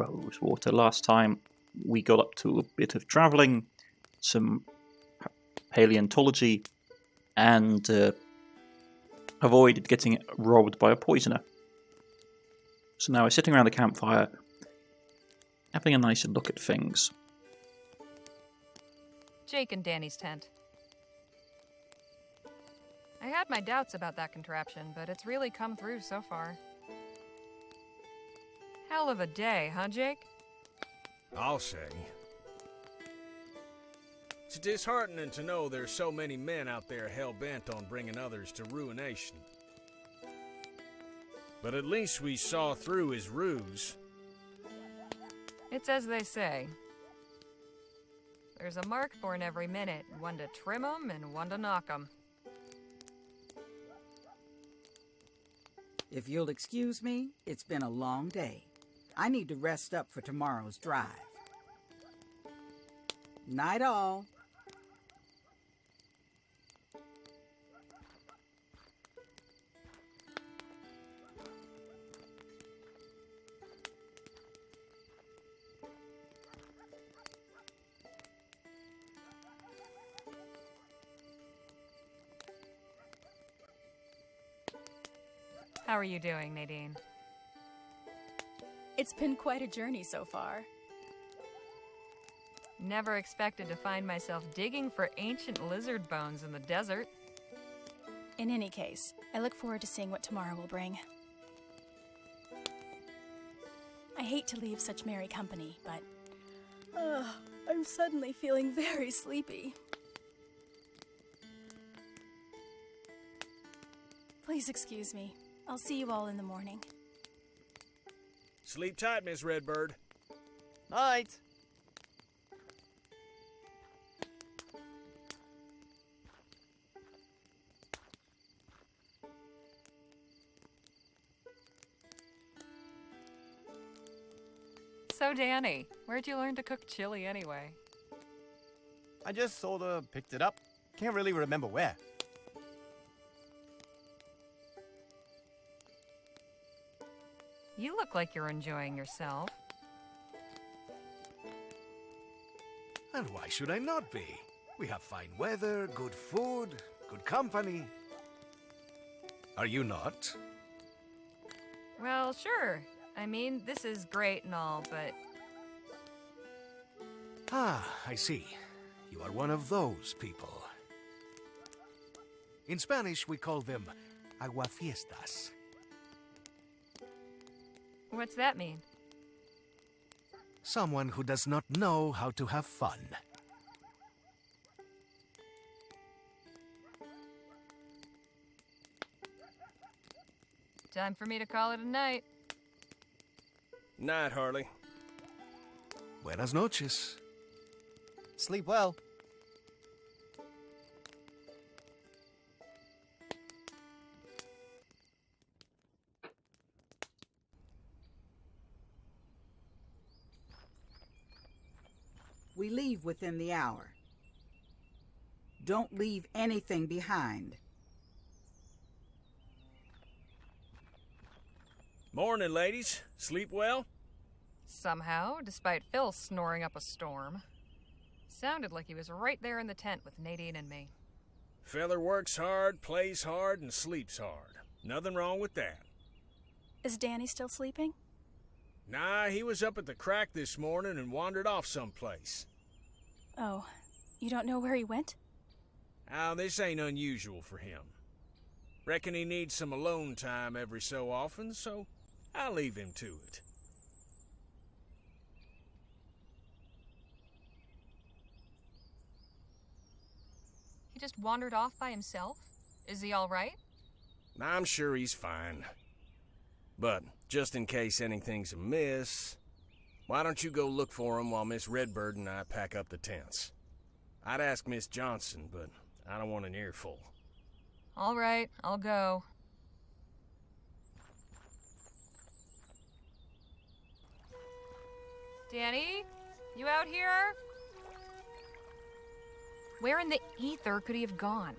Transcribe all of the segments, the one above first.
Rosewater. Last time we got up to a bit of travelling, some paleontology, and avoided getting robbed by a poisoner. So now we're sitting around the campfire, having a nicer look at things. Jake and Danny's tent. I had my doubts about that contraption, but it's really come through so far. Hell of a day, huh, Jake? I'll say. It's disheartening to know there's so many men out there hell-bent on bringing others to ruination. But at least we saw through his ruse. It's as they say. There's a mark born every minute, one to trim 'em and one to knock 'em. If you'll excuse me, it's been a long day. I need to rest up for tomorrow's drive. Night all. How are you doing, Nadine? It's been quite a journey so far. Never expected to find myself digging for ancient lizard bones in the desert. In any case, I look forward to seeing what tomorrow will bring. I hate to leave such merry company, but I'm suddenly feeling very sleepy. Please excuse me. I'll see you all in the morning. Sleep tight, Miss Redbird. Night. So, Danny, where'd you learn to cook chili anyway? I just sorta picked it up. Can't really remember where. You look like you're enjoying yourself. And why should I not be? We have fine weather, good food, good company. Are you not? Well, sure. I mean, this is great and all, but... Ah, I see. You are one of those people. In Spanish, we call them aguafiestas. What's that mean? Someone who does not know how to have fun. Time for me to call it a night. Night, Harley. Buenas noches. Sleep well. We leave within the hour. Don't leave anything behind. Morning, ladies. Sleep well? Somehow, despite Phil snoring up a storm. Sounded like he was right there in the tent with Nadine and me. Feller works hard, plays hard, and sleeps hard. Nothing wrong with that. Is Danny still sleeping? Nah, he was up at the crack this morning and wandered off someplace. Oh, you don't know where he went? Now, this ain't unusual for him. Reckon he needs some alone time every so often, so I'll leave him to it. He just wandered off by himself? Is he all right? I'm sure he's fine. But, just in case anything's amiss, why don't you go look for him while Miss Redbird and I pack up the tents? I'd ask Miss Johnson, but I don't want an earful. All right, I'll go. Danny? You out here? Where in the ether could he have gone?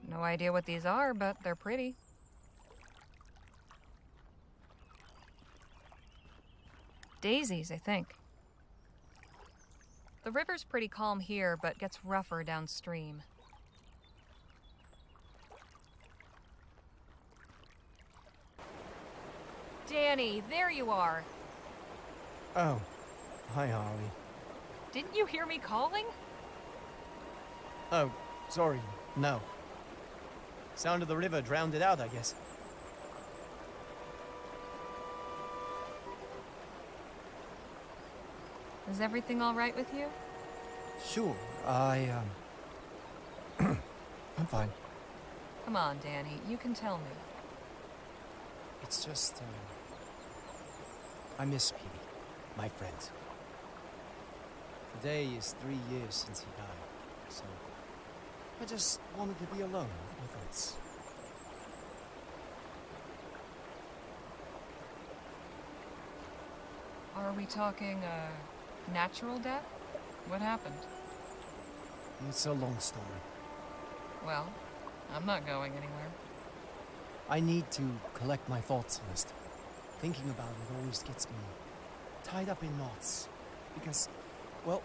No idea what these are, but they're pretty. Daisies, I think. The river's pretty calm here, but gets rougher downstream. Danny, there you are. Oh, hi, Harley. Didn't you hear me calling? Oh, sorry, no. Sound of the river drowned it out, I guess. Is everything all right with you? Sure, I'm fine. Come on, Danny, you can tell me. It's just, I miss Petey, my friend. Today is 3 years since he died, so I just wanted to be alone with my thoughts. Are we talking, natural death? What happened? It's a long story. Well, I'm not going anywhere. I need to collect my thoughts first. Thinking about it always gets me tied up in knots. Because, well,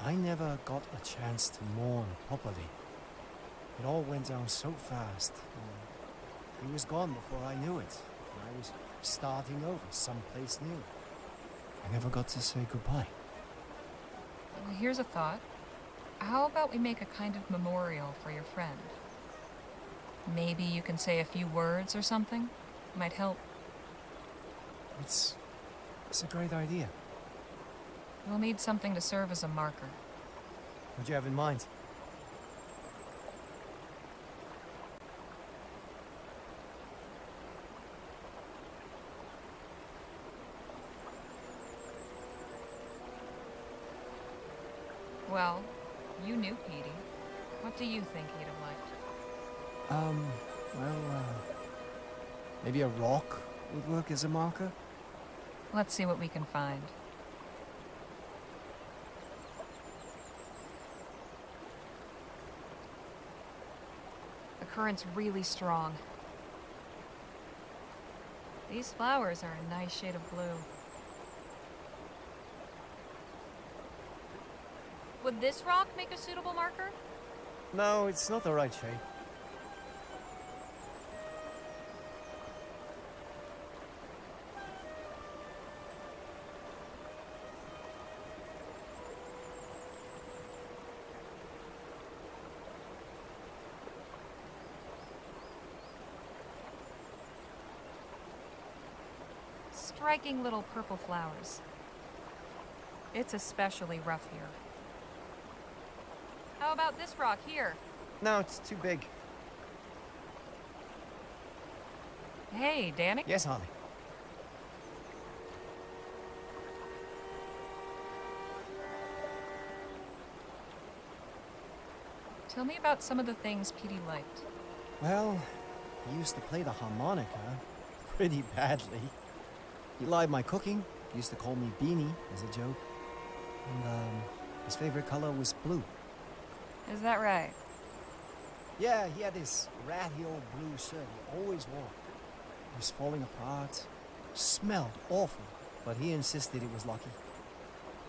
I never got a chance to mourn properly. It all went down so fast. He was gone before I knew it. And I was starting over someplace new. I never got to say goodbye. Well, here's a thought. How about we make a kind of memorial for your friend? Maybe you can say a few words or something? Might help. It's a great idea. We'll need something to serve as a marker. What do you have in mind? Well, you knew Petey. What do you think he'd have liked? Maybe a rock would work as a marker? Let's see what we can find. The current's really strong. These flowers are a nice shade of blue. Would this rock make a suitable marker? No, it's not the right shape. Striking little purple flowers. It's especially rough here. How about this rock here? No, it's too big. Hey, Danny. Yes, Harley. Tell me about some of the things Petey liked. Well, he used to play the harmonica pretty badly. He liked my cooking, used to call me Beanie as a joke. And, his favorite color was blue. Is that right? Yeah, he had this ratty old blue shirt he always wore. It was falling apart, smelled awful, but he insisted it was lucky.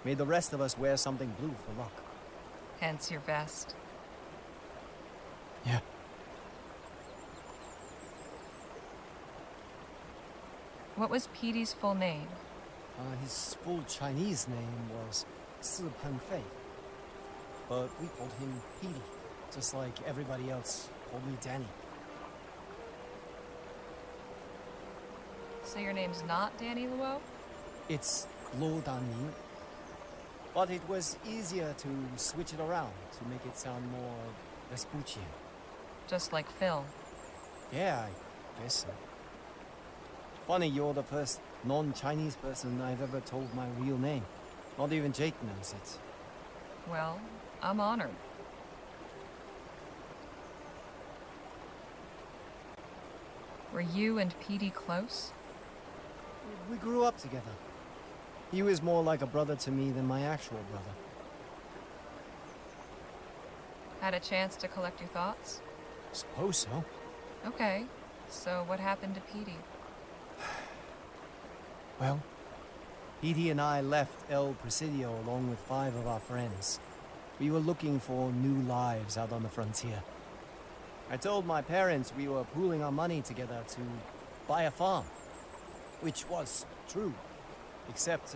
Made the rest of us wear something blue for luck. Hence your vest. Yeah. What was Petey's full name? His full Chinese name was Si Pen Fei. But we called him Petey, just like everybody else called me Danny. So your name's not Danny Luo? It's Lo Dan. But it was easier to switch it around to make it sound more Vespuccian. Just like Phil. Yeah, I guess so. Funny, you're the first non-Chinese person I've ever told my real name. Not even Jake knows it. Well, I'm honored. Were you and Petey close? We grew up together. He was more like a brother to me than my actual brother. Had a chance to collect your thoughts? Suppose so. Okay, so what happened to Petey? Well, Petey and I left El Presidio along with 5 of our friends. We were looking for new lives out on the frontier. I told my parents we were pooling our money together to buy a farm. Which was true. Except,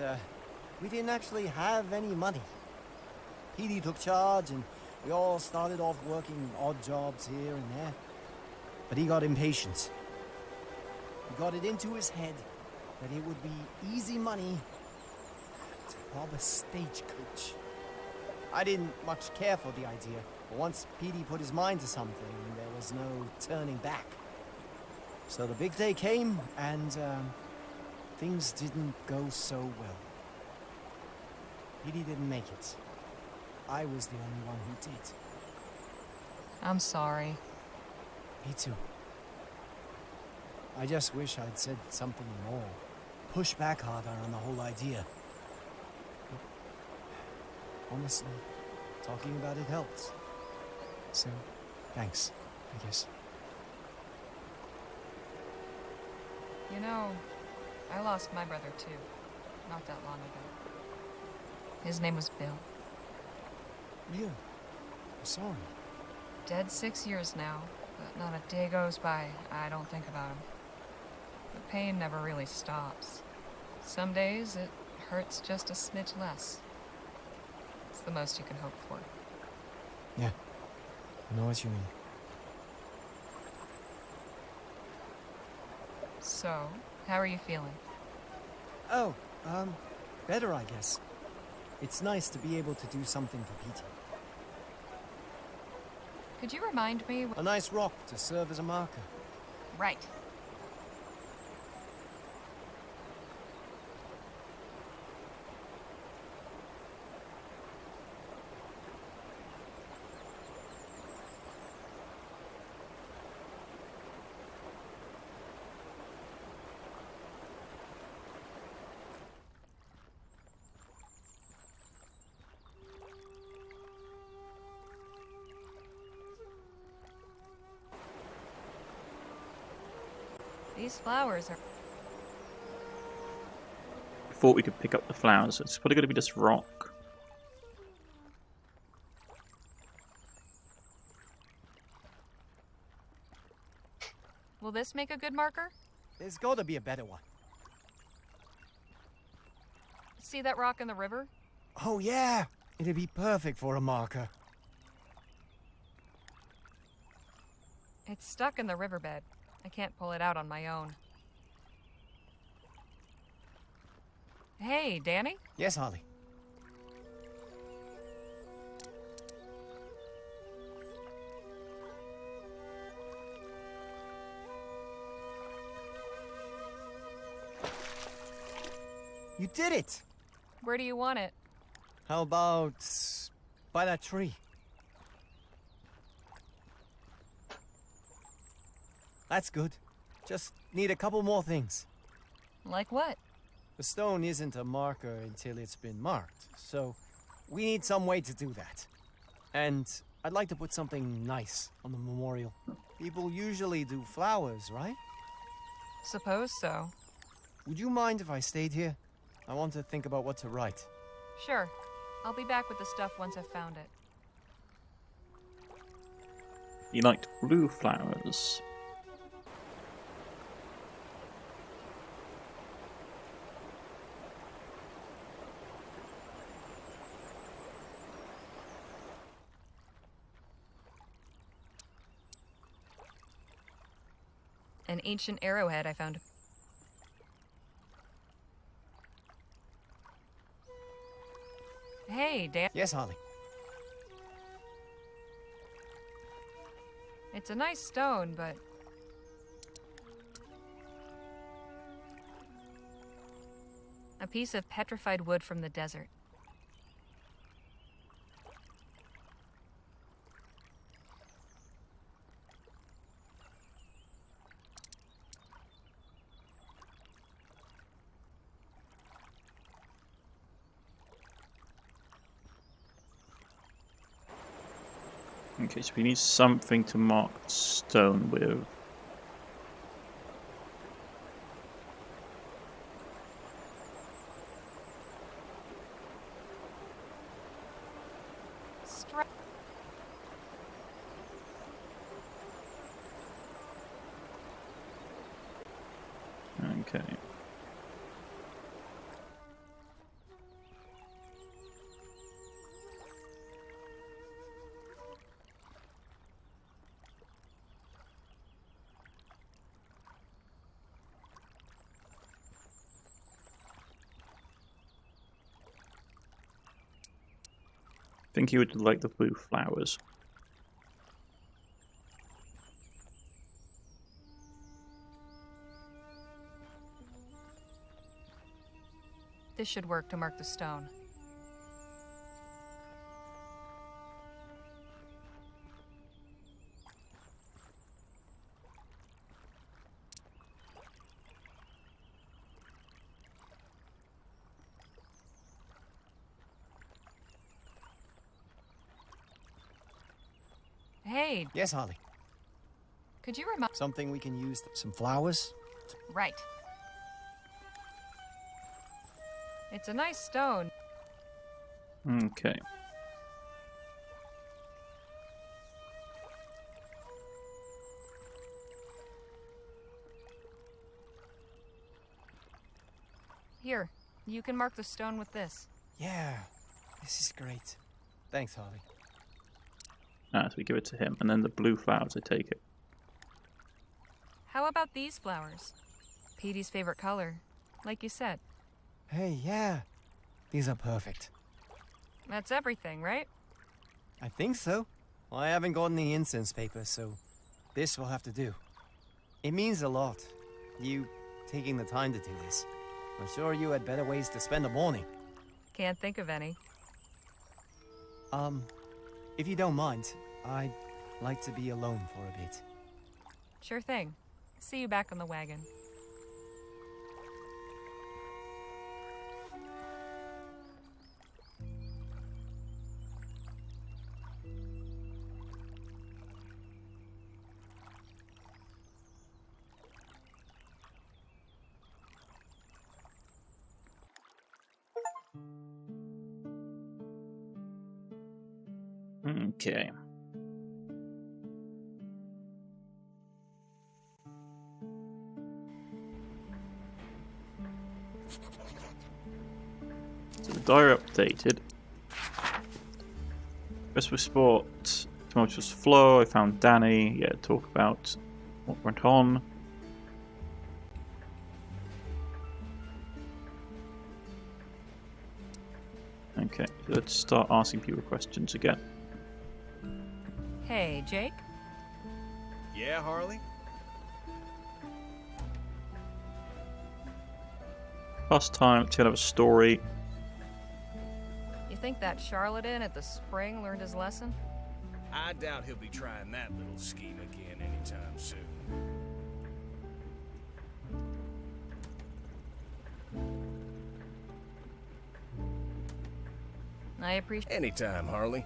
we didn't actually have any money. Petey took charge and we all started off working odd jobs here and there. But he got impatient. He got it into his head that it would be easy money to rob a stagecoach. I didn't much care for the idea, but once Petey put his mind to something, there was no turning back. So the big day came, and things didn't go so well. Petey didn't make it. I was the only one who did. I'm sorry. Me too. I just wish I'd said something more. Push back harder on the whole idea. But honestly, talking about it helps. So, thanks, I guess. You know, I lost my brother too, not that long ago. His name was Bill. Really? I'm sorry. Dead 6 years now, but not a day goes by I don't think about him. The pain never really stops. Some days it hurts just a smidge less. It's the most you can hope for. Yeah, I know what you mean. So, how are you feeling? Oh, better, I guess. It's nice to be able to do something for Peter. Could you remind me? A nice rock to serve as a marker. Right. These flowers are... I thought we could pick up the flowers. It's probably going to be this rock. Will this make a good marker? There's gotta be a better one. See that rock in the river? Oh yeah! It'd be perfect for a marker. It's stuck in the riverbed. I can't pull it out on my own. Hey, Danny? Yes, Harley. You did it! Where do you want it? How about by that tree? That's good. Just need a couple more things. Like what? The stone isn't a marker until it's been marked, so we need some way to do that. And I'd like to put something nice on the memorial. People usually do flowers, right? Suppose so. Would you mind if I stayed here? I want to think about what to write. Sure. I'll be back with the stuff once I've found it. You liked blue flowers. An ancient arrowhead I found. Hey, Dan. Yes, Harley. It's a nice stone, but... a piece of petrified wood from the desert. Okay, so we need something to mark the stone with. Okay. I think you would like the blue flowers. This should work to mark the stone. Hey, Yes, Harley. could you remind... Something we can use. Some flowers? Right. It's a nice stone. Okay. Here, you can mark the stone with this. Yeah, this is great. Thanks, Harley. So we give it to him, and then the blue flowers, I take it. How about these flowers? Petey's favorite color, like you said. Hey, yeah. These are perfect. That's everything, right? I think so. Well, I haven't gotten the incense paper, so this will have to do. It means a lot, you taking the time to do this. I'm sure you had better ways to spend the morning. Can't think of any. If you don't mind, I'd like to be alone for a bit. Sure thing. See you back on the wagon. Okay. So the diary updated. Vespuccia Sport, tumultuous flow. I found Danny. Yeah, talk about what went on. Okay, so let's start asking people questions again. Hey, Jake? Yeah, Harley? Last time, tell of a story. You think that charlatan at the spring learned his lesson? I doubt he'll be trying that little scheme again anytime soon. I appreciate... Anytime, Harley.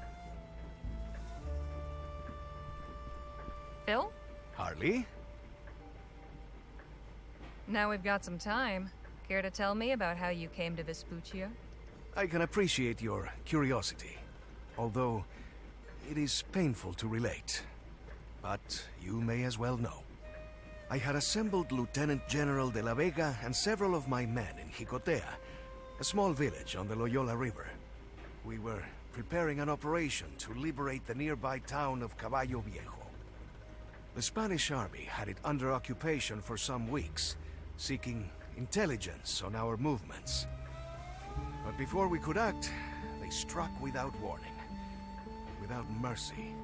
Phil? Harley? Now we've got some time. Care to tell me about how you came to Vespuccia? I can appreciate your curiosity, although it is painful to relate. But you may as well know. I had assembled Lieutenant General de la Vega and several of my men in Jicotea, a small village on the Loyola River. We were preparing an operation to liberate the nearby town of Caballo Viejo. The Spanish army had it under occupation for some weeks, seeking intelligence on our movements. But before we could act, they struck without warning, without mercy.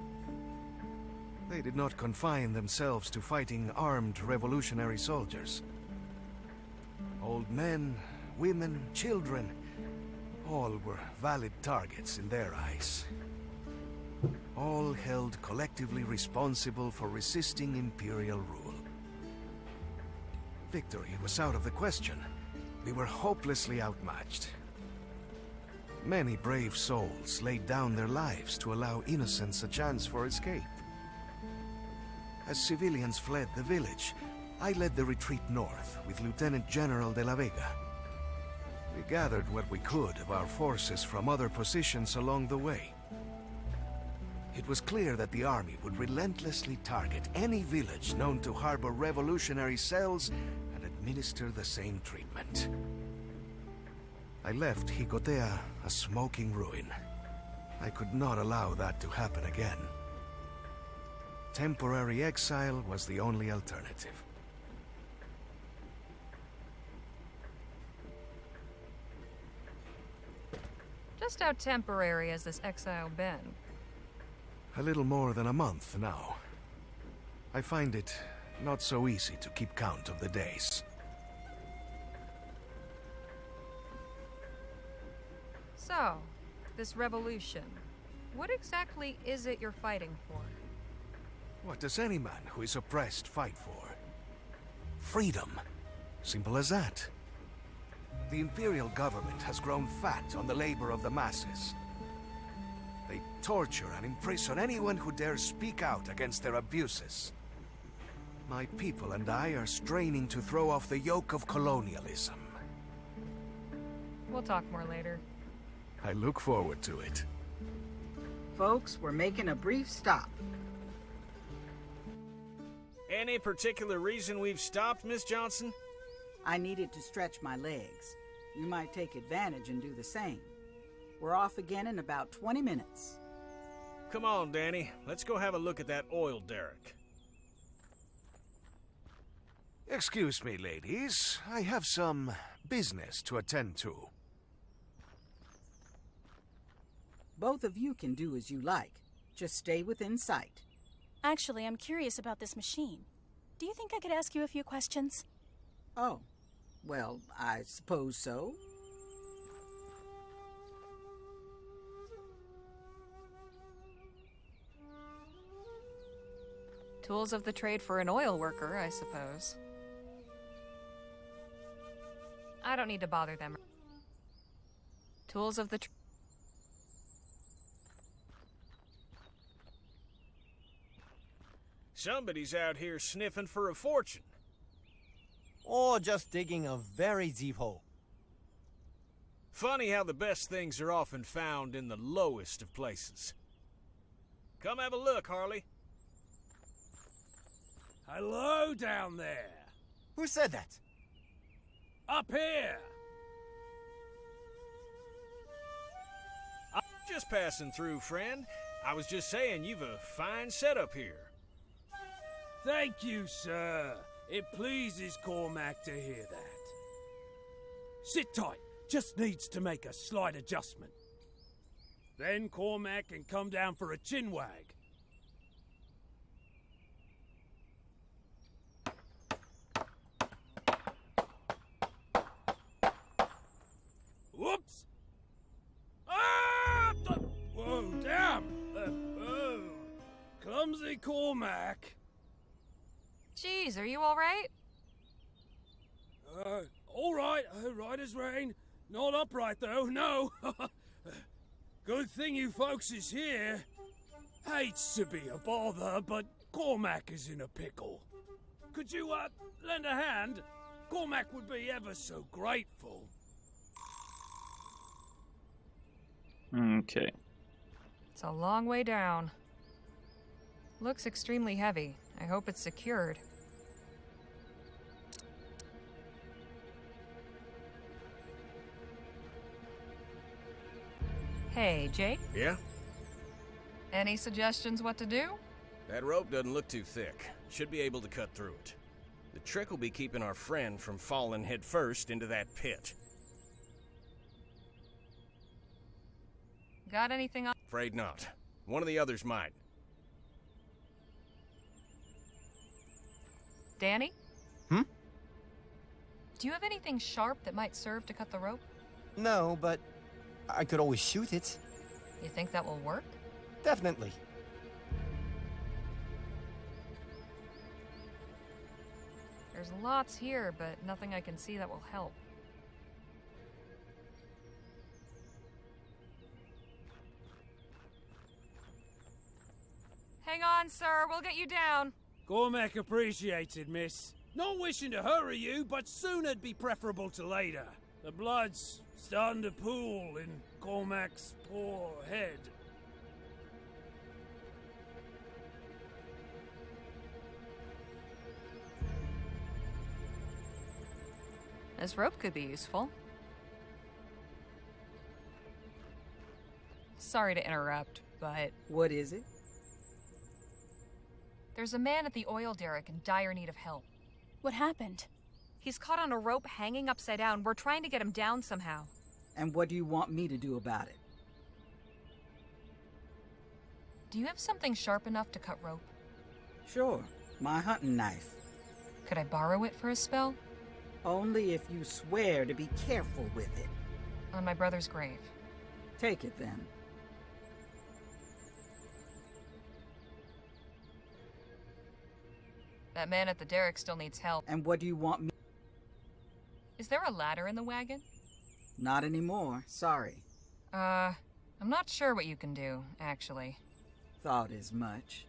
They did not confine themselves to fighting armed revolutionary soldiers. Old men, women, children, all were valid targets in their eyes. All held collectively responsible for resisting imperial rule. Victory was out of the question. We were hopelessly outmatched. Many brave souls laid down their lives to allow innocents a chance for escape. As civilians fled the village, I led the retreat north with Lieutenant General de la Vega. We gathered what we could of our forces from other positions along the way. It was clear that the army would relentlessly target any village known to harbor revolutionary cells and administer the same treatment. I left Jicotea a smoking ruin. I could not allow that to happen again. Temporary exile was the only alternative. Just how temporary has this exile been? A little more than a month now. I find it not so easy to keep count of the days. So, this revolution, what exactly is it you're fighting for? What does any man who is oppressed fight for? Freedom. Simple as that. The Imperial government has grown fat on the labor of the masses. They torture and imprison anyone who dares speak out against their abuses. My people and I are straining to throw off the yoke of colonialism. We'll talk more later. I look forward to it. Folks, we're making a brief stop. Any particular reason we've stopped, Miss Johnson? I needed to stretch my legs. You might take advantage and do the same. We're off again in about 20 minutes. Come on, Danny. Let's go have a look at that oil derrick. Excuse me, ladies. I have some business to attend to. Both of you can do as you like. Just stay within sight. Actually, I'm curious about this machine. Do you think I could ask you a few questions? Oh, well, I suppose so. Tools of the trade for an oil worker, I suppose. I don't need to bother them. Tools of the Somebody's out here sniffing for a fortune. Or just digging a very deep hole. Funny how the best things are often found in the lowest of places. Come have a look, Harley. Hello down there. Who said that? Up here. Just passing through, friend. I was just saying you've a fine setup here. Thank you, sir. It pleases Cormac to hear that. Sit tight. Just needs to make a slight adjustment. Then Cormac can come down for a chin wag. Whoops! Ah! Whoa, damn! Oh, clumsy Cormac. Jeez, are you all right? All right as rain. Not upright, though, no. Good thing you folks is here. Hates to be a bother, but Cormac is in a pickle. Could you, lend a hand? Cormac would be ever so grateful. Okay. It's a long way down. Looks extremely heavy. I hope it's secured. Hey, Jake? Yeah? Any suggestions what to do? That rope doesn't look too thick. Should be able to cut through it. The trick will be keeping our friend from falling headfirst into that pit. Got anything on? Afraid not. One of the others might. Danny? Hmm? Do you have anything sharp that might serve to cut the rope? No, but I could always shoot it. You think that will work? Definitely. There's lots here, but nothing I can see that will help. Hang on, sir. We'll get you down. Cormac appreciated, miss. Not wishing to hurry you, but sooner'd be preferable to later. The blood's starting to pool in Cormac's poor head. This rope could be useful. Sorry to interrupt, but What is it? there's a man at the oil derrick in dire need of help. What happened? He's caught on a rope hanging upside down. We're trying to get him down somehow. And what do you want me to do about it? Do you have something sharp enough to cut rope? Sure, my hunting knife. Could I borrow it for a spell? Only if you swear to be careful with it. On my brother's grave. Take it then. That man at the derrick still needs help. And what do you want me? Is there a ladder in the wagon? Not anymore, sorry. I'm not sure what you can do, actually. Thought as much.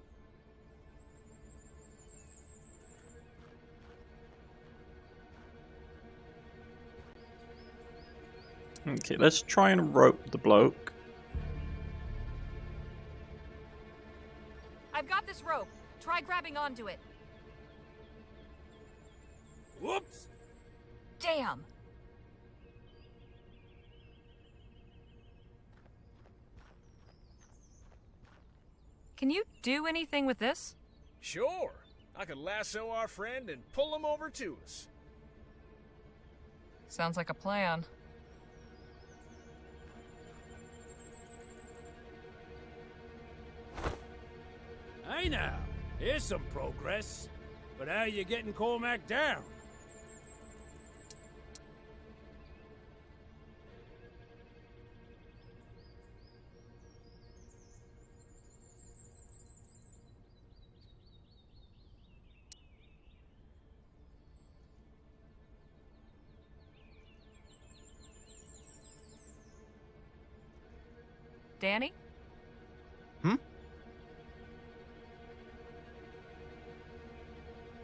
Okay, let's try and rope the bloke. I've got this rope. Try grabbing onto it. Whoops! Damn! Can you do anything with this? Sure. I could lasso our friend and pull him over to us. Sounds like a plan. Hey now, here's some progress. But how you getting Cormac down? Danny? Hmm?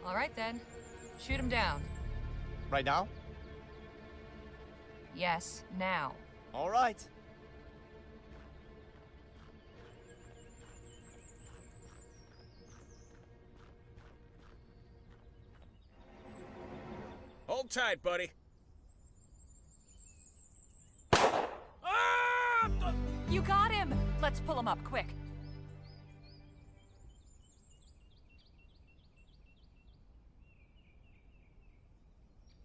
All right then. Shoot him down. Right now? Yes, now. All right. Hold tight, buddy. Ah! You got him! Let's pull him up, quick.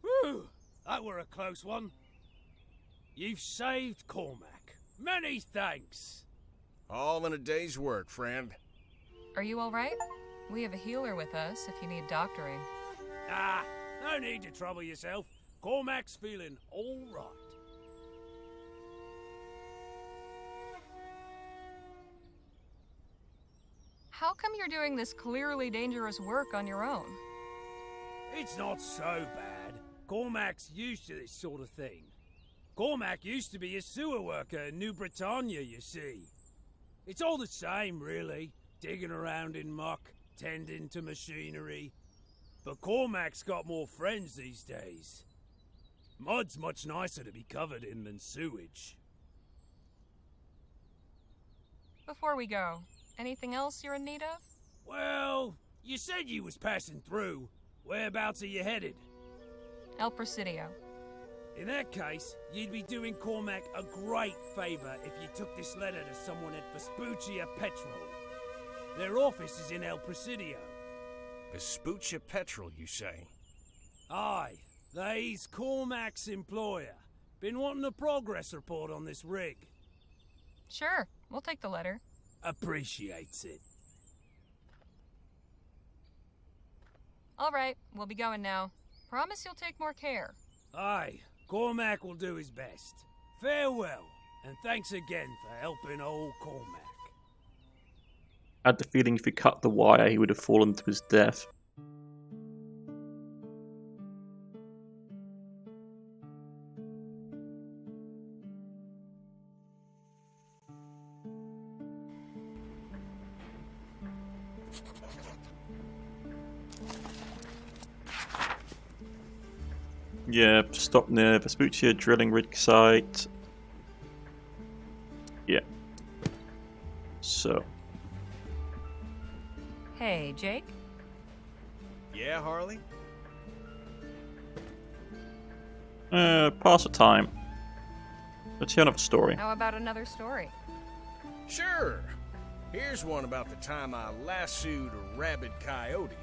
Whew, that were a close one. You've saved Cormac. Many thanks. All in a day's work, friend. Are you all right? We have a healer with us if you need doctoring. Ah, no need to trouble yourself. Cormac's feeling all right. How come you're doing this clearly dangerous work on your own? It's not so bad. Cormac's used to this sort of thing. Cormac used to be a sewer worker in New Bretagne, you see. It's all the same, really. Digging around in muck, tending to machinery. But Cormac's got more friends these days. Mud's much nicer to be covered in than sewage. Before we go, anything else you're in need of? Well, you said you was passing through. Whereabouts are you headed? El Presidio. In that case, you'd be doing Cormac a great favor if you took this letter to someone at Vespuccia Petrol. Their office is in El Presidio. Vespuccia Petrol, you say? Aye, they's Cormac's employer. Been wanting a progress report on this rig. Sure, we'll take the letter. Appreciates it. All right, we'll be going now. Promise you'll take more care. Aye, Cormac will do his best. Farewell, and thanks again for helping old Cormac. I had the feeling if he cut the wire, he would have fallen to his death. Yeah, stop near Vespuccia drilling rig site. Yeah. So. Hey, Jake? Yeah, Harley? Pass the time. Let's hear another story. How about another story? Sure. Here's one about the time I lassoed a rabid coyote.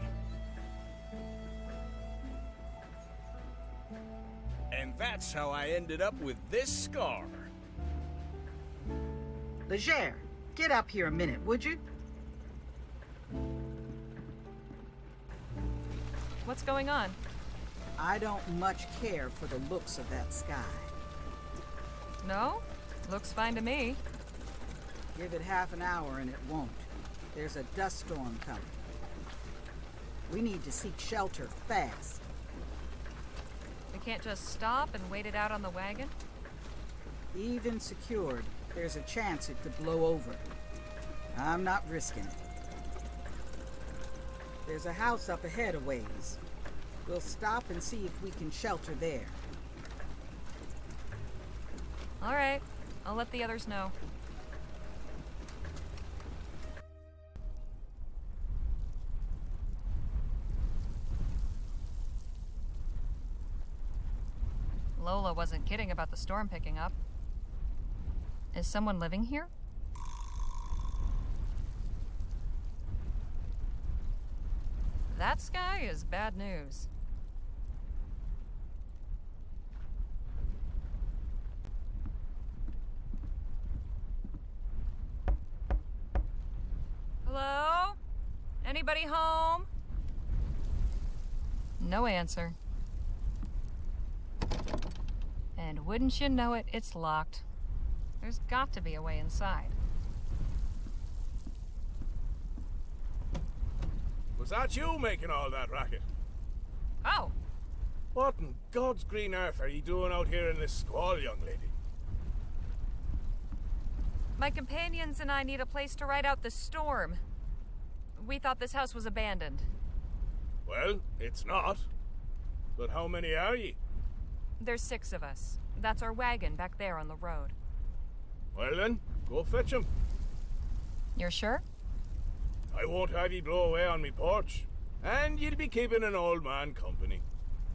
And that's how I ended up with this scar. Leger, get up here a minute, would you? What's going on? I don't much care for the looks of that sky. No? Looks fine to me. Give it half an hour and it won't. There's a dust storm coming. We need to seek shelter fast. We can't just stop and wait it out on the wagon? Even secured, there's a chance it could blow over. I'm not risking it. There's a house up ahead a ways. We'll stop and see if we can shelter there. All right. I'll let the others know. Lola wasn't kidding about the storm picking up. Is someone living here? That sky is bad news. Hello? Anybody home? No answer. And wouldn't you know it, it's locked. There's got to be a way inside. Was that you making all that racket? Oh, What in God's green earth are you doing out here in this squall, young lady? my companions and I need a place to ride out the storm. We thought this house was abandoned. Well, it's not. But how many are ye? There's 6 of us. That's our wagon back there on the road. Well then, go fetch 'em. You're sure? I won't have ye blow away on me porch. And you'll be keeping an old man company.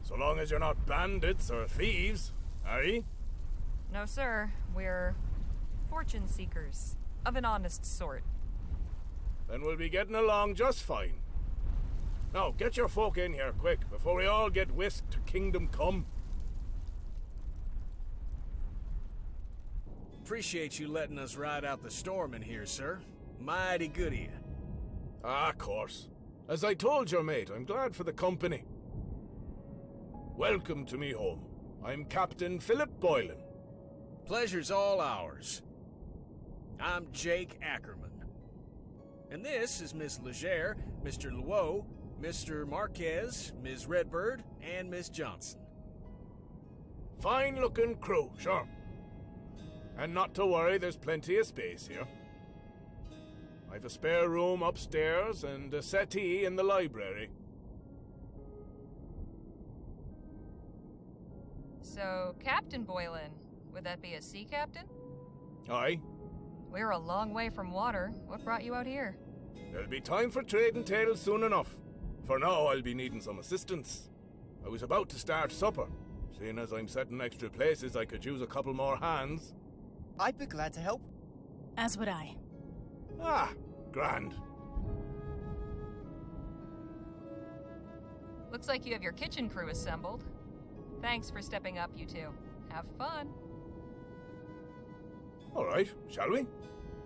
So long as you're not bandits or thieves, are ye? No, sir. We're fortune seekers. Of an honest sort. Then we'll be getting along just fine. Now, get your folk in here quick, before we all get whisked to Kingdom Come. Appreciate you letting us ride out the storm in here, sir. Mighty good of you. Ah, of course. As I told your mate, I'm glad for the company. Welcome to me home. I'm Captain Philip Boylan. Pleasure's all ours. I'm Jake Ackerman. And this is Miss Leger, Mr. Luo, Mr. Marquez, Ms. Redbird, and Miss Johnson. Fine-looking crew, sure. And not to worry, there's plenty of space here. I've a spare room upstairs and a settee in the library. So, Captain Boylan, would that be a sea captain? Aye. We're a long way from water. What brought you out here? There'll be time for trading tales soon enough. For now, I'll be needing some assistance. I was about to start supper. Seeing as I'm setting extra places, I could use a couple more hands. I'd be glad to help. As would I. Ah, grand. Looks like you have your kitchen crew assembled. Thanks for stepping up, you two. Have fun. All right, shall we?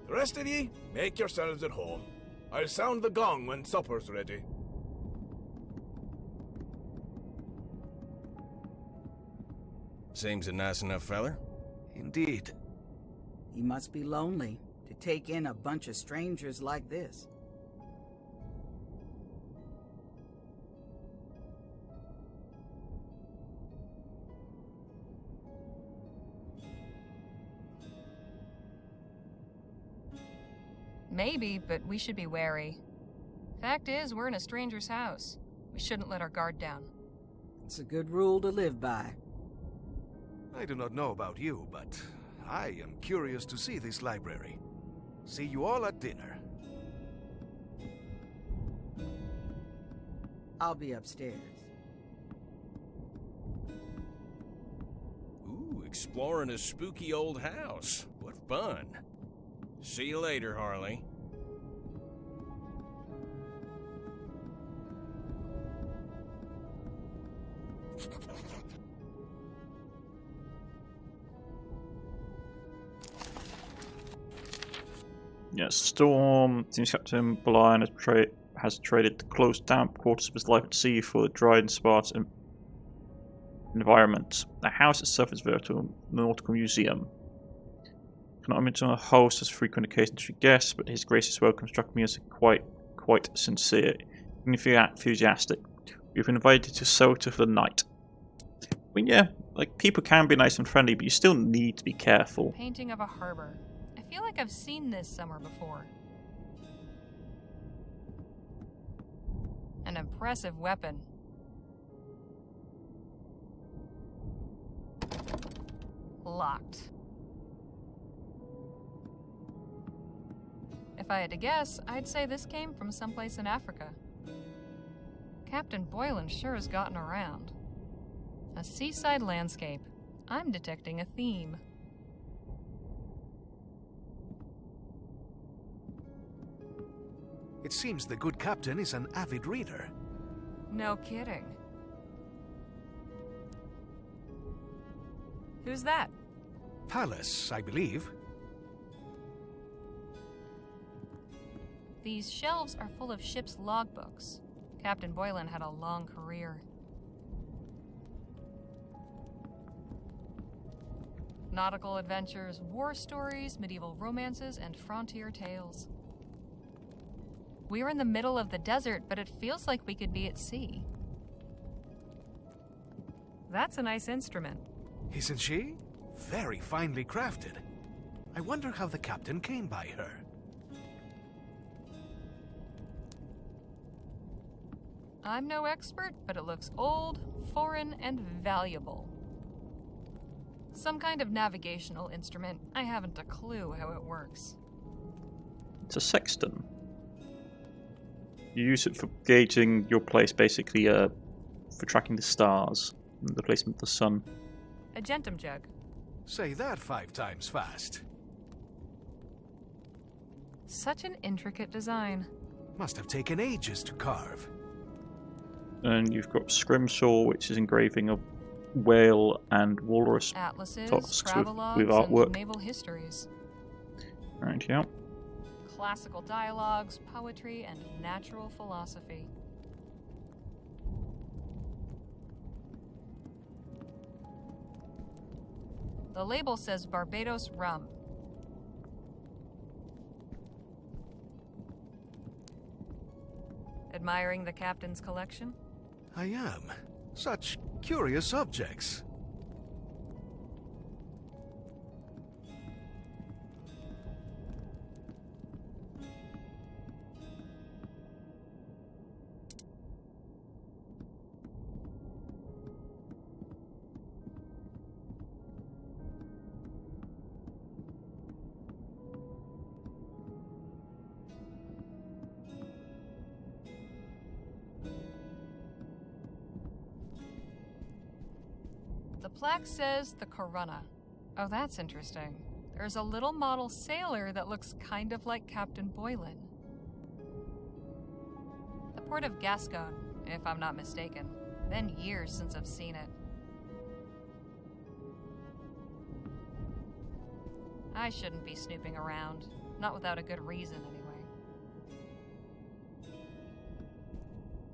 The rest of ye, make yourselves at home. I'll sound the gong when supper's ready. Seems a nice enough feller. Indeed. He must be lonely to take in a bunch of strangers like this. Maybe, but we should be wary. Fact is, we're in a stranger's house. We shouldn't let our guard down. It's a good rule to live by. I do not know about you, but I am curious to see this library. See you all at dinner. I'll be upstairs. exploring a spooky old house. What fun. See you later, Harley. Yes, Storm. Seems Captain Blind has traded the close, damp quarters of his life at sea for the dry and sparse environment. The house itself is a veritable nautical museum. Cannot imagine a host as frequent occasion to guests, but his grace's welcome struck me as quite sincere, enthusiastic. We've been invited to shelter for the night. I mean, yeah, like, people can be nice and friendly, but you still need to be careful. Painting of a harbor. I feel like I've seen this somewhere before. An impressive weapon. Locked. If I had to guess, I'd say this came from someplace in Africa. Captain Boylan sure has gotten around. A seaside landscape. I'm detecting a theme. It seems the good captain is an avid reader. No kidding. Who's that? Palace, I believe. These shelves are full of ship's logbooks. Captain Boylan had a long career. Nautical adventures, war stories, medieval romances, and frontier tales. We're in the middle of the desert, but it feels like we could be at sea. That's a nice instrument. Isn't she? Very finely crafted. I wonder how the captain came by her. I'm no expert, but it looks old, foreign, and valuable. Some kind of navigational instrument. I haven't a clue how it works. It's a sextant. You use it for gauging your place, basically, for tracking the stars and the placement of the sun. A gentum jug. Say that 5 times fast. Such an intricate design. Must have taken ages to carve. And you've got scrimshaw, which is engraving of whale and walrus Atlases, tusks travelogues, with artwork. and naval histories. Right, yeah. Classical dialogues, poetry, and natural philosophy. The label says Barbados rum. Admiring the captain's collection? I am. Such curious objects. The plaque says the Corona. Oh, that's interesting. There's a little model sailor that looks kind of like Captain Boylan. The port of Gascon, if I'm not mistaken. Been years since I've seen it. I shouldn't be snooping around. Not without a good reason, anyway.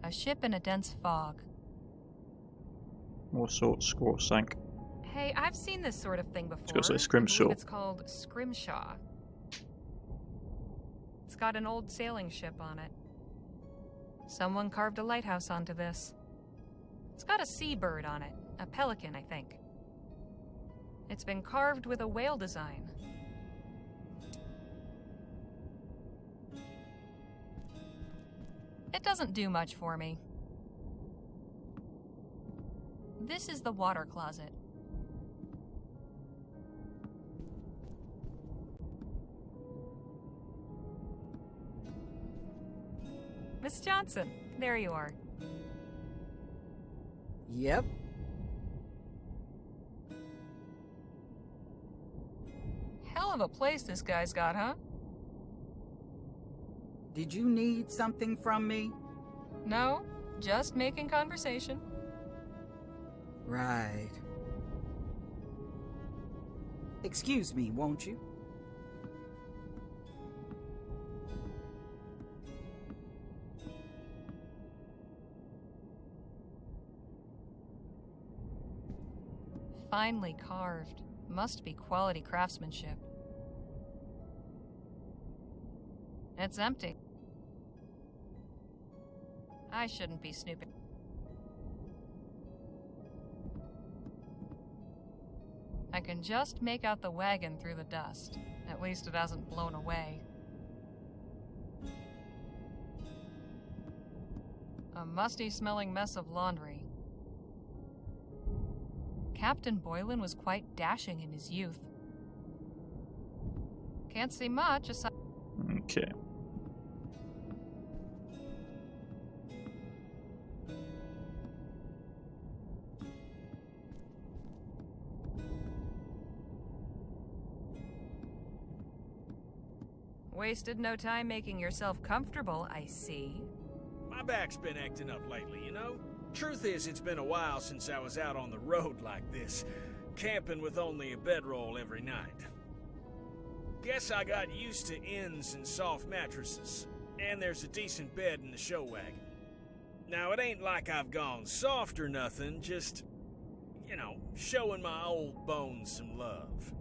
A ship in a dense fog. All sorts, score sank. Hey, I've seen this sort of thing before. It's got to say I scrimshaw. believe it's called scrimshaw. It's got an old sailing ship on it. Someone carved a lighthouse onto this. It's got a seabird on it. A pelican, I think. It's been carved with a whale design. It doesn't do much for me. This is the water closet. Miss Johnson, there you are. Yep. of a place this guy's got, huh? Did you need something from me? No, just making conversation. Right. Excuse me, won't you? Finely carved. Must be quality craftsmanship. It's empty. I shouldn't be snooping. I can just make out the wagon through the dust. At least it hasn't blown away. A musty-smelling mess of laundry. Captain Boylan was quite dashing in his youth. Can't see much aside. Okay. Wasted no time making yourself comfortable, I see. My back's been acting up lately, you know? Truth is, it's been a while since I was out on the road like this, camping with only a bedroll every night. Guess I got used to inns and soft mattresses, and there's a decent bed in the show wagon. Now, it ain't like I've gone soft or nothing, just, you know, showing my old bones some love.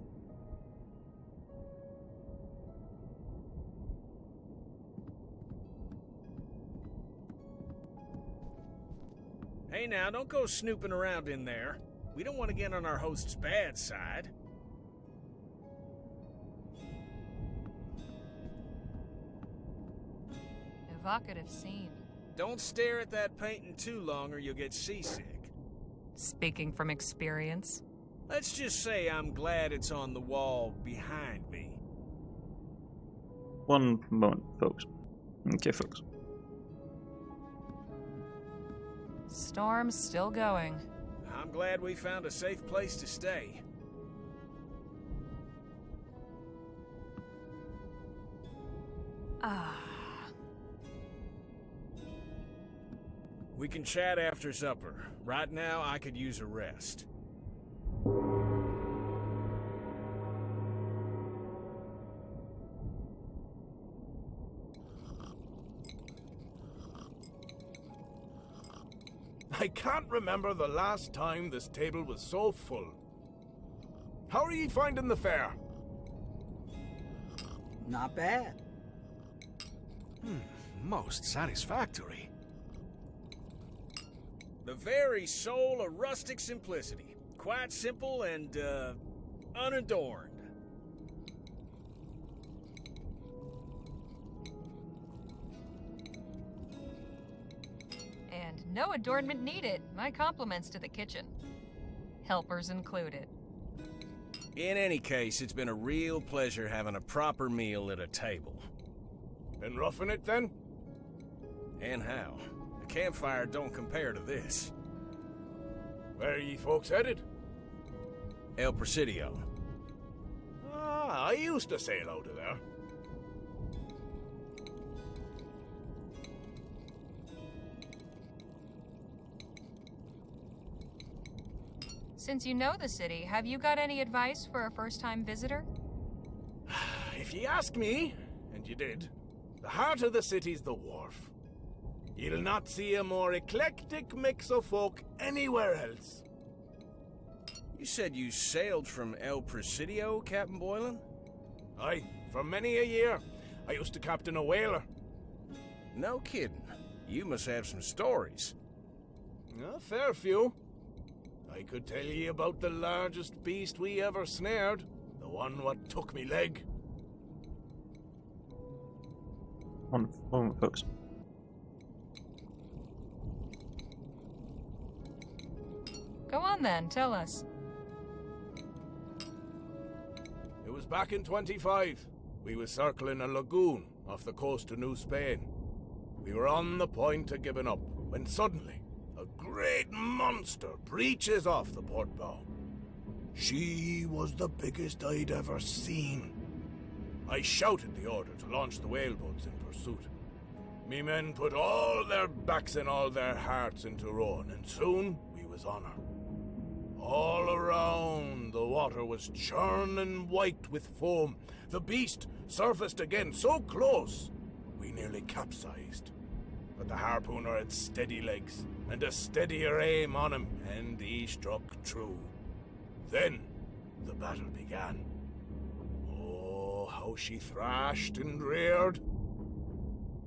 Hey now, don't go snooping around in there. We don't want to get on our host's bad side. Evocative scene. Don't stare at that painting too long or you'll get seasick. Speaking from experience. Let's just say I'm glad it's on the wall behind me. One moment, folks. Okay, folks. Storm's still going. I'm glad we found a safe place to stay. Ah. We can chat after supper. Right now, I could use a rest. I can't remember the last time this table was so full. How are ye finding the fare? Not bad. Most satisfactory. The very soul of rustic simplicity. Quite simple and, unadorned. And no adornment needed. My compliments to the kitchen. Helpers included. In any case, it's been a real pleasure having a proper meal at a table. Been roughing it then? And how? A campfire don't compare to this. Where are ye folks headed? El Presidio. Ah, I used to sail out of there. Since you know the city, have you got any advice for a first-time visitor? If ye ask me, and you did, the heart of the city's the wharf. You'll not see a more eclectic mix of folk anywhere else. You said you sailed from El Presidio, Captain Boylan? Aye, for many a year. I used to captain a whaler. No kidding. You must have some stories. A fair few. I could tell ye about the largest beast we ever snared. The one what took me leg. One moment, folks. Go on then, tell us. It was back in 25. We was circling a lagoon off the coast of New Spain. We were on the point of giving up, when suddenly, a great monster breaches off the port bow. She was the biggest I'd ever seen. I shouted the order to launch the whaleboats in pursuit. Me men put all their backs and all their hearts into rowing, and soon we was on her. All around, the water was churning white with foam. The beast surfaced again so close, we nearly capsized. But the harpooner had steady legs, and a steadier aim on him, and he struck true. Then the battle began. Oh, how she thrashed and reared.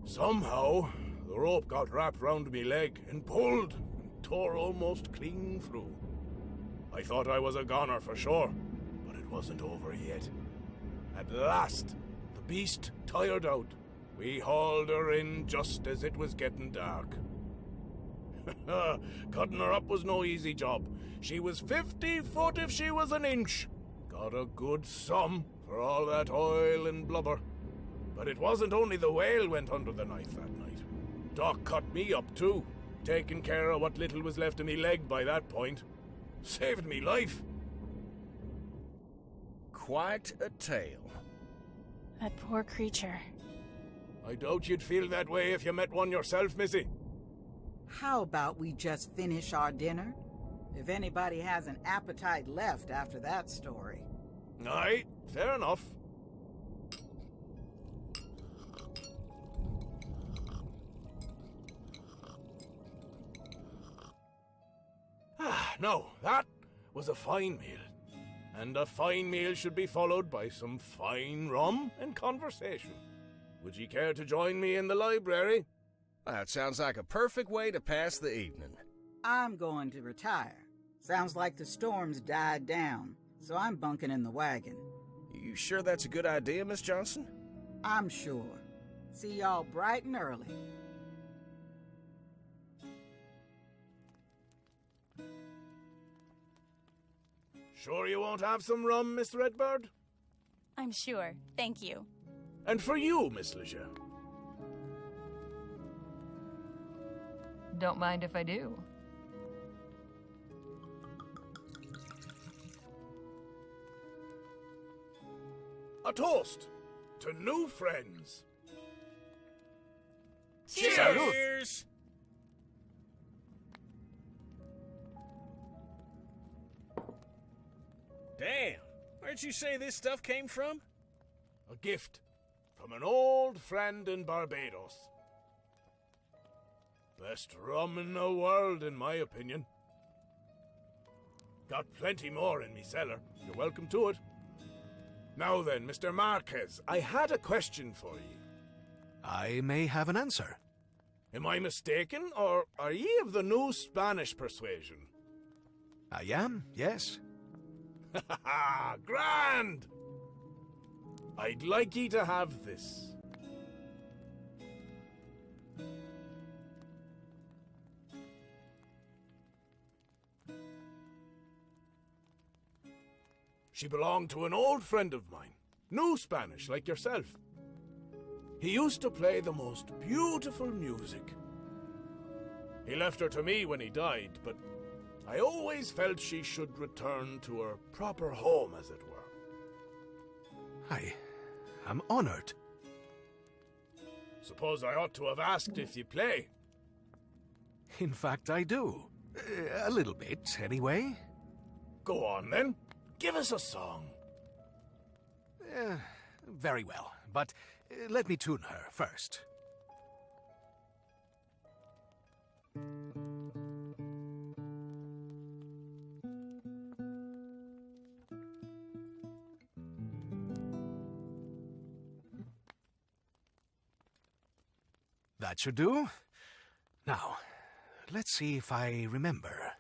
Somehow, the rope got wrapped round me leg and pulled and tore almost clean through. I thought I was a goner for sure, but it wasn't over yet. At last, the beast tired out. We hauled her in just as it was getting dark. Cutting her up was no easy job. She was 50 foot if she was an inch. Got a good sum for all that oil and blubber. But it wasn't only the whale went under the knife that night. Doc cut me up too, taking care of what little was left of me leg by that point. Saved me life. Quite a tale. That poor creature. I doubt you'd feel that way if you met one yourself, Missy. How about we just finish our dinner? If anybody has an appetite left after that story. Aye, fair enough. No, that was a fine meal. And a fine meal should be followed by some fine rum and conversation. Would ye care to join me in the library? That sounds like a perfect way to pass the evening. I'm going to retire. Sounds like the storm's died down, so I'm bunking in the wagon. You sure that's a good idea, Miss Johnson? I'm sure. See y'all bright and early. Sure you won't have some rum, Miss Redbird? I'm sure. Thank you. And for you, Miss Leger. Don't mind if I do. A toast to new friends. Cheers! Damn, where'd you say this stuff came from? A gift from an old friend in Barbados. Best rum in the world, in my opinion. Got plenty more in me cellar. You're welcome to it. Now then, Mr. Marquez, I had a question for ye. I may have an answer. Am I mistaken, or are ye of the new Spanish persuasion? I am, yes. Ha ha! Grand! I'd like ye to have this. She belonged to an old friend of mine, new Spanish like yourself. He used to play the most beautiful music. He left her to me when he died, but I always felt she should return to her proper home, as it were. I am honored. Suppose I ought to have asked if you play. In fact, I do. A little bit, anyway. Go on, then. Give us a song. Very well, but let me tune her first. That should do. Now, let's see if I remember.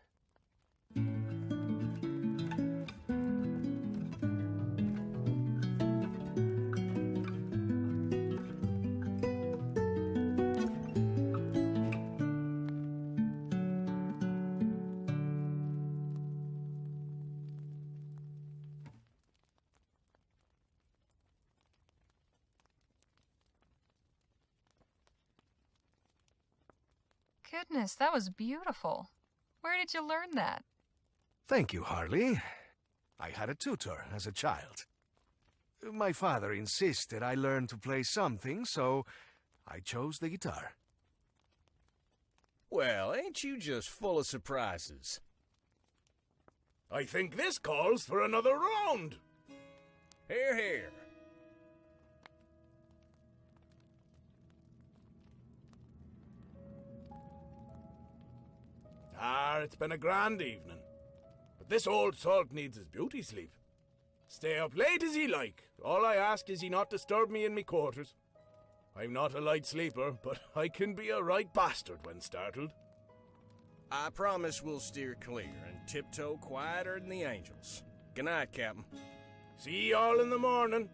Goodness, that was beautiful. Where did you learn that? Thank you, Harley. I had a tutor as a child. My father insisted I learn to play something, so I chose the guitar. Well, ain't you just full of surprises? I think this calls for another round. Here, here. It's been a grand evening. But this old salt needs his beauty sleep. Stay up late as he like. All I ask is he not disturb me in me quarters. I'm not a light sleeper, but I can be a right bastard when startled. I promise we'll steer clear and tiptoe quieter than the angels. Good night, Captain. See y'all in the morning.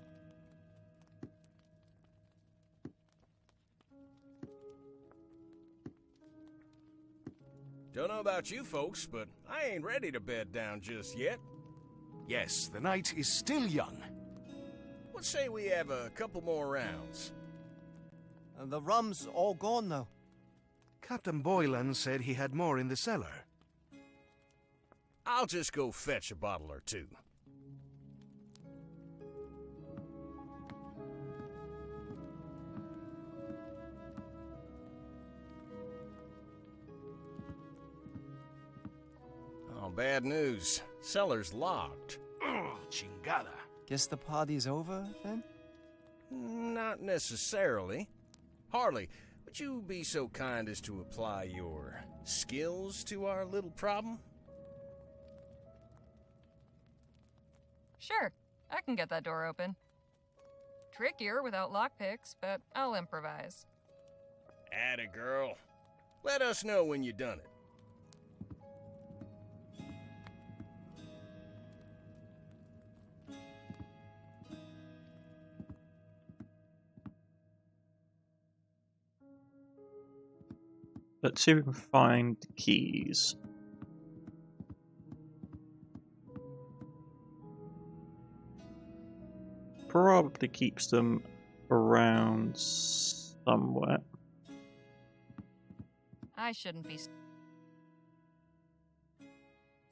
Don't know about you folks, but I ain't ready to bed down just yet. Yes, the night is still young. What say we have a couple more rounds? And the rum's all gone now. Captain Boylan said he had more in the cellar. I'll just go fetch a bottle or two. Oh, bad news. Cellar's locked. Oh, chingada. Guess the party's over, then? Not necessarily. Harley, would you be so kind as to apply your skills to our little problem? Sure, I can get that door open. Trickier without lockpicks, but I'll improvise. Atta girl. Let us know when you done it. Let's see if we can find the keys. Probably keeps them around somewhere. I shouldn't be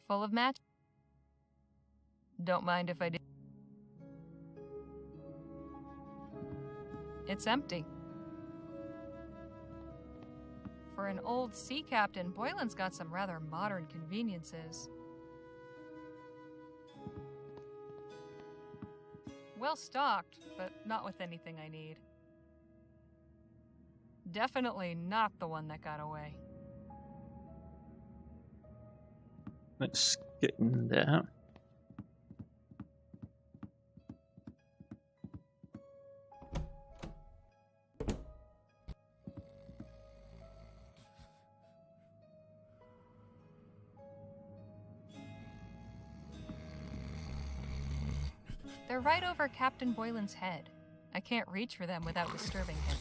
full of match. Don't mind if I do. It's empty. For an old sea captain, Boylan's got some rather modern conveniences. Well stocked, but not with anything I need. Definitely not the one that got away. Let's get in there. They're right over Captain Boylan's head. I can't reach for them without disturbing him.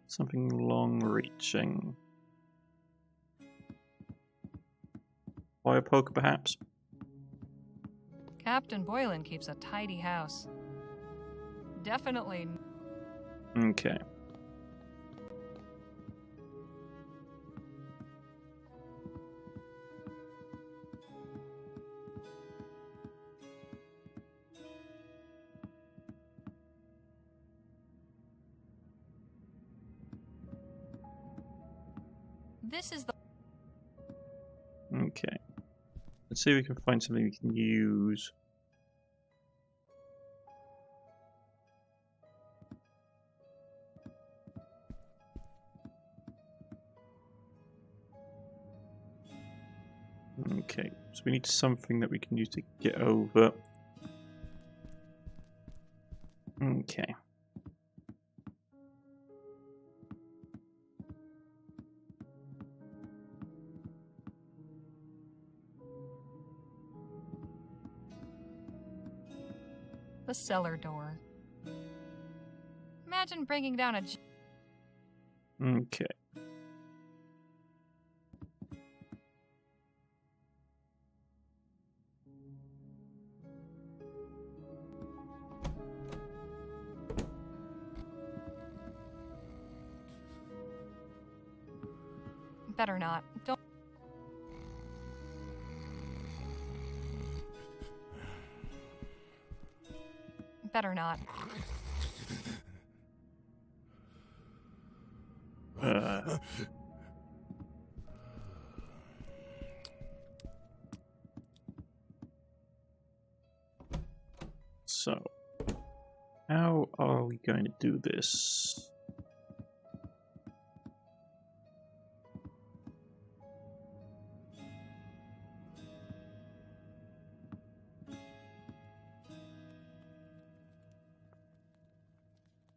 Something long-reaching. Fire poker, perhaps? Captain Boylan keeps a tidy house. Definitely. Okay. This is the. Okay. Let's see if we can find something we can use. Okay, so we need something that we can use to get over. Okay. The cellar door. Imagine bringing down a. Okay. Better not. Don't. Better not. So, how are we going to do this?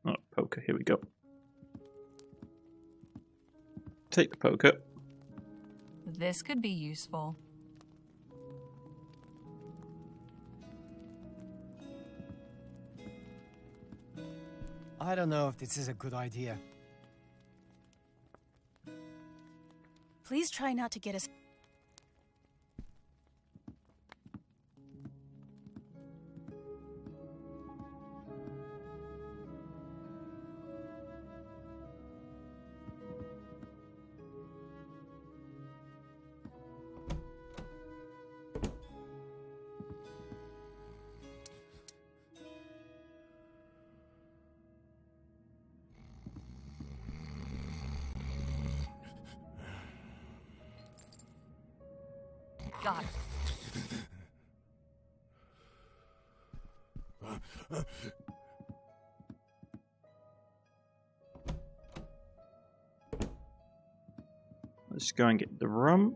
Oh, poker, here we go. Take the poker. This could be useful. I don't know if this is a good idea. Please try not to get us. Got it. Let's go and get the rum.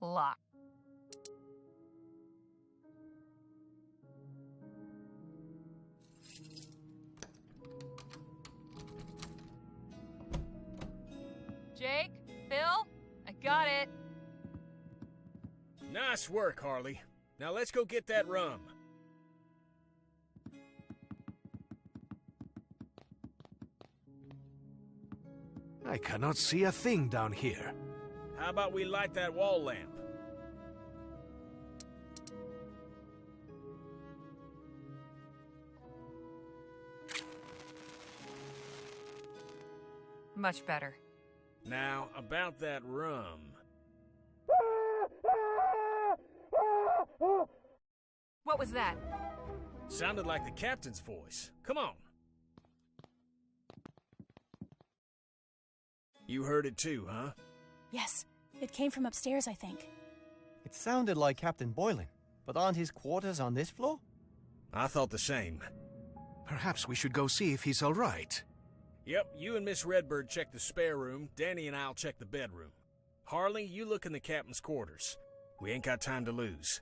Lock. Jake? Bill? I got it. Nice work, Harley. Now let's go get that rum. I cannot see a thing down here. How about we light that wall lamp? Much better. Now, about that rum. What was that? Sounded like the captain's voice. Come on. You heard it too, huh? Yes, it came from upstairs, I think. It sounded like Captain Boylan, but aren't his quarters on this floor? I thought the same. Perhaps we should go see if he's all right. Yep, you and Miss Redbird check the spare room. Danny and I'll check the bedroom. Harley, you look in the captain's quarters. We ain't got time to lose.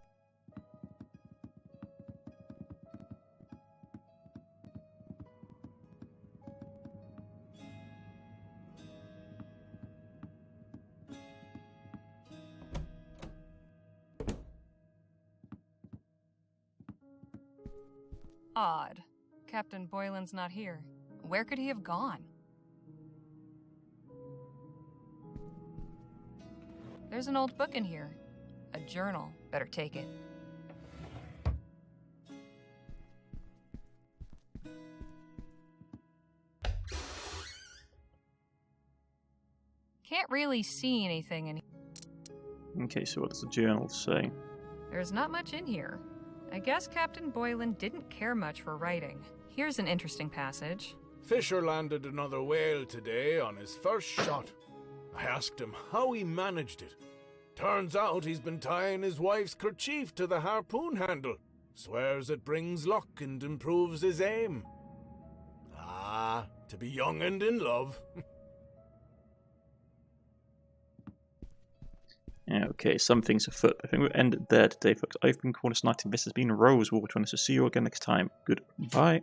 Odd. Captain Boylan's not here. Where could he have gone? There's an old book in here. A journal. Better take it. Can't really see anything in here. Okay, so what does the journal say? There's not much in here. I guess Captain Boylan didn't care much for writing. Here's an interesting passage. Fisher landed another whale today on his first shot. I asked him how he managed it. Turns out he's been tying his wife's kerchief to the harpoon handle. Swears it brings luck and improves his aim. Ah, to be young and in love. Okay, something's afoot. I think we'll end it there today, folks. I've been Cornish-Knight, and this has been Rosewater, and I shall see you again next time. Goodbye.